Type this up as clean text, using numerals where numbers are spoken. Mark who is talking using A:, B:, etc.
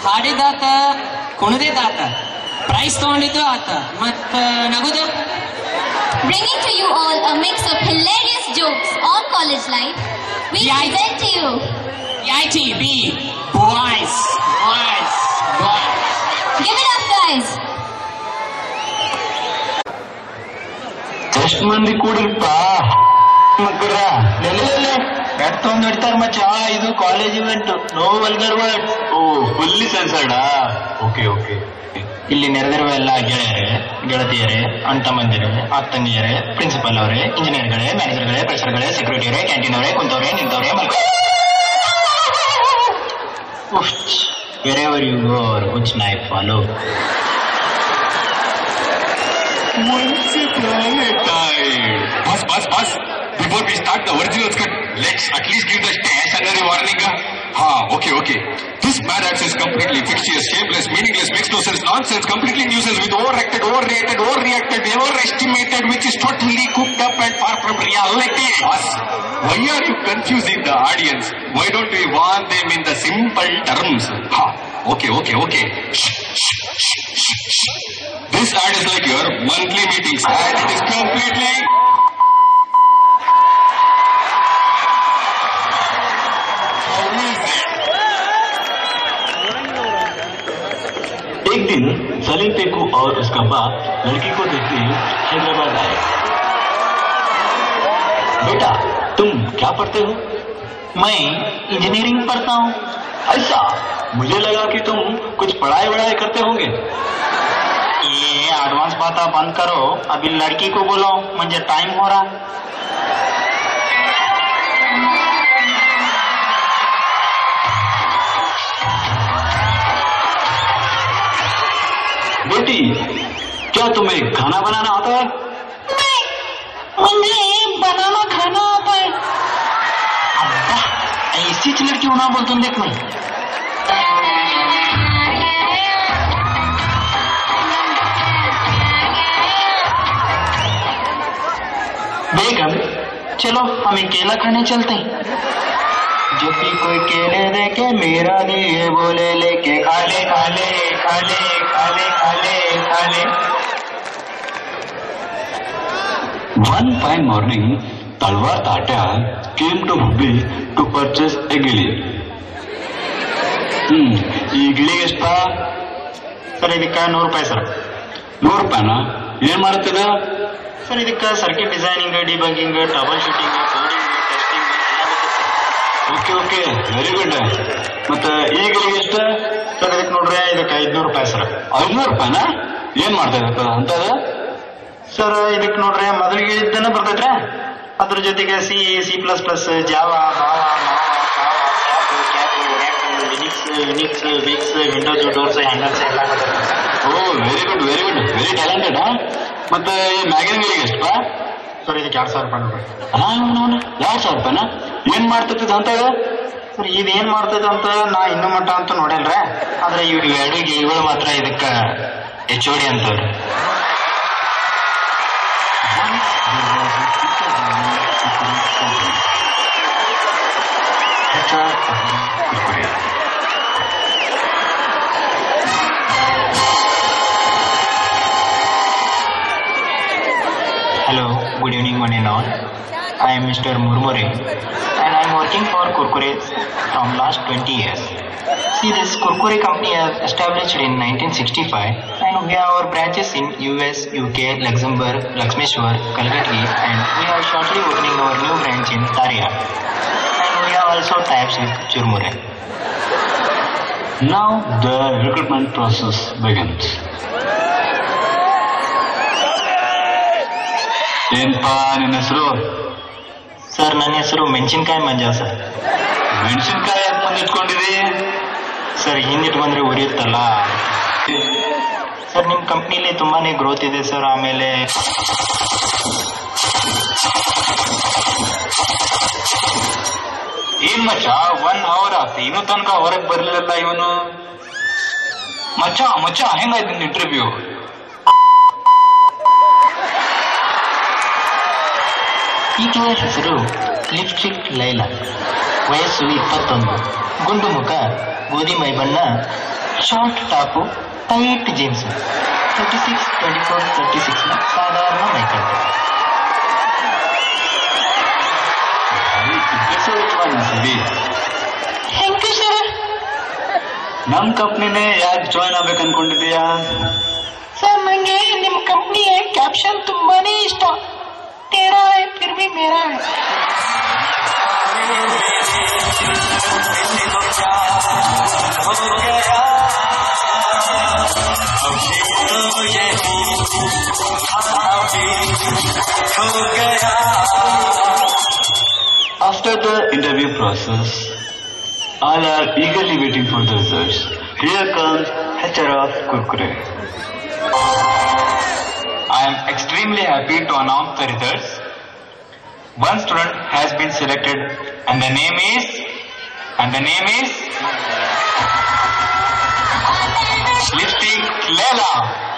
A: ಹಾಡಿದಾತ ಕುಣಿದಾತ price ತಗೊಂಡಿದ್ದು ಆತ ಮತ್ತ ನಗುದು.
B: Bringing to you all a mix of hilarious jokes on college life, we present to you
A: EITB boys.
B: Give it up, guys.
C: ಎಷ್ಟು ಮಂದಿ ಕೂಡಿರ್ಪ ಮಕ್ಕಳ ಎಷ್ಟೊಂದು ಇಡ್ತಾರ ಮಚ್ಚ. ಇದು college event, no vulgar word. Oh fully ಸೆನ್ಸರ್ಡಾ? Okay okay. ಇಲ್ಲಿ ನೆರೆದಿರುವ ಎಲ್ಲ ಗೆಳೆಯರೇ, ಗೆಳತಿಯರೇ, ಅಣ್ತಮ್ಮಂದಿರೇ, ಅತ್ತಂಗಿಯರೇ, ಪ್ರಿನ್ಸಿಪಲ್ ಅವರೇ, ಇಂಜಿನಿಯರ್ಗಳೇ, ಮ್ಯಾನೇಜರ್ಗಳೇ, ಪ್ರೆಷರ್ಗಳೇ, ಸೆಕ್ಯೂರಿಟಿಯವರೇ, ಕ್ಯಾಂಟೀನ್ ಅವರೇ, ಕುಂತವ್ರೆ, ನಿಂತವ್ರೆ, wherever you go or which knife follow.
D: Once upon a time. Boss. Before we start the original script, let's at least give the stage under the warning. Okay. This mad act is completely fictitious, shameless, meaningless, makes no sense, nonsense, completely nuisance, with overacted, overrated, overreacted, overestimated, which is totally cooked up and far from reality. Boss, why are you confusing the audience? Why don't we warn them in the simple terms? Okay. Shh. This ad is like your monthly meetings, and it is completely...
C: एक दिन सलीम पेकू और उसका बाप लड़की को देखने हैदराबाद आए। बेटा तुम क्या पढ़ते हो? मैं इंजीनियरिंग पढ़ता हूँ। ऐसा? मुझे लगा कि तुम कुछ पढ़ाई करते होंगे। ये एडवांस बातें बंद करो, अभी लड़की को बोलो, मुझे टाइम हो रहा। बेटी क्या तुम्हें खाना बनाना आता है? मुझे बनाना खाना आता है। अब्बा ऐसी लड़की होना बोल तुम देख। मैं बेगम चलो हम केला खाने चलते हैं। जब भी कोई केले देखे मेरा दिए बोले लेके खाले। One fine morning, Talwar Tata came to Hubli to purchase a gilli. ಈ ಗಿಳಿ ಎಷ್ಟ? ಸರ್ ಇದಕ್ಕ 100 ರೂಪಾಯಿ ಸರ್. 100 ರೂಪಾಯಿನಾ? ಏನ್ ಮಾಡುತ್ತದ ಸರ್? ಇದಕ್ಕ circuit designing, debugging, trouble shooting, coding, testing. Okay very good. ಮತ್ತ ಈ ಗಿಳಿಗೆ ಎಷ್ಟ ಸರ್? ಇದಕ್ಕೆ ನೋಡ್ರಿ ಇದಕ್ಕೆ 500 ರೂಪಾಯಿ ಸರ್. 500 ರೂಪಾಯಿನಾ? ಏನ್ ಮಾಡ್ತಾ ಇದ ಅಂತದ ಸರ್? ಇದಕ್ಕೆ ನೋಡ್ರಿ ಮೊದಲಿಗೆ ಇದ್ದನ ಬರ್ತೈತ್ರಿ, ಅದ್ರ ಜೊತೆಗೆ C++, Java, Linux, Vicks, Windows, doors, handles ಎಲ್ಲ ಬರ್ತೈತೆ. ಓ ವೆರಿ ಗುಡ್, ವೆರಿ ಟ್ಯಾಲೆಂಟೆಡ್. ಮತ್ತೆ ಈ ಮ್ಯಾಗಿನ ಗಿಳಿಗೆ ಎಷ್ಟ ಸರ್? ಇದಕ್ಕೆ 2000 ರೂಪಾಯಿ ನೋಡ್ರಿ. 2000 ರೂಪಾಯಿನಾ? ಏನ್ ಮಾಡ್ತೈತಿ ಅಂತ ಸರ್? ಇದೇನ್ ಮಾಡ್ತೈತೆ ಅಂತ ನಾ ಇನ್ನೂ ಮಟ್ಟ ಅಂತ ನೋಡಲ್ರಿ, ಆದ್ರೆ ಇವ್ರು 2 ಗಿಳಿಗಳು ಮಾತ್ರ ಇದಕ್ಕ HOD ಅಂತವ್ರಿ. Hello, good evening one and all. I am Mr. Murmure and I am working for Kurkure from last 20 years. See, this Kurkure company was established in 1965 and we have our branches in US, UK, Luxembourg, Lakshmeshwar, Calgary, and we are shortly opening our new branch in Taria. And we have also ties with Churmure. Now the recruitment process begins. ಏನಪ್ಪಾ ನಿನ್ನ ಹೆಸರು? Sir ನನ್ನ ಹೆಸರು ಮೆಣಸಿನ್ಕಾಯಿ ಮಂಜ sir. ಮೆಣಸಿನ್ಕಾಯಿ ಯಾಕೆ ಮುಂದಿಟ್ಕೊಂಡಿರಿ sir? ಹಿಂದಿಟ್ಕೊಂಡ್ರೆ ಉರಿಯುತ್ತಲ್ಲ sir. ನಿಮ್ಮ ಕಂಪ್ನಿಲಿ ತುಂಬಾನೇ ಗ್ರೋತ್ ಇದೆ ಸರ್. ಆಮೇಲೆ ಏನ್ ಮಚ್ಚ 1 ಅವರ್ ಆಗ್ತಿ ಇನ್ನೂ ತನಕ ಹೊರಗೆ ಬರ್ಲಿಲ್ಲ ಇವನು. ಮಚ್ಚ ಹೆಂಗಾಯ್ತು ನಿನ್ನ ಇಂಟರ್ವ್ಯೂ? ಈಕೆಯ ಹೆಸರು ಲಿಪ್ಸ್ಟಿಕ್ ಲೈಲಾ, ವಯಸ್ಸು 21, ಗುಂಡು ಮುಖ, ಗೋಧಿ ಮೈ ಬಣ್ಣ, ಶಾರ್ಟ್ ಟಾಪು ಟೈಟ್ ಜೀನ್ಸ್ 36, 24, 36 में साधारण मेकअप
A: ಹೆಂಗೆ ಸರ್
E: ನಮ್ ಕಂಪ್ನಿನೇ ಯಾಕೆ ಜಾಯ್ನ್ ಆಗ್ಬೇಕು ಅನ್ಕೊಂಡಿದೀಯಾ?
A: ಸರ್ ನಂಗೆ ನಿಮ್ ಕಂಪ್ನಿಯ ಕ್ಯಾಪ್ಷನ್ ತುಂಬಾನೇ ಇಷ್ಟ. ತೇರಾ ಹೈ ಫಿರ್ ಭಿ ಮೇರಾ high.
E: After the interview process, all are eagerly waiting for the results. Here comes HR of Kurkure.
C: I am extremely happy to announce the results. One student has been selected and the name is Lipstick Leila.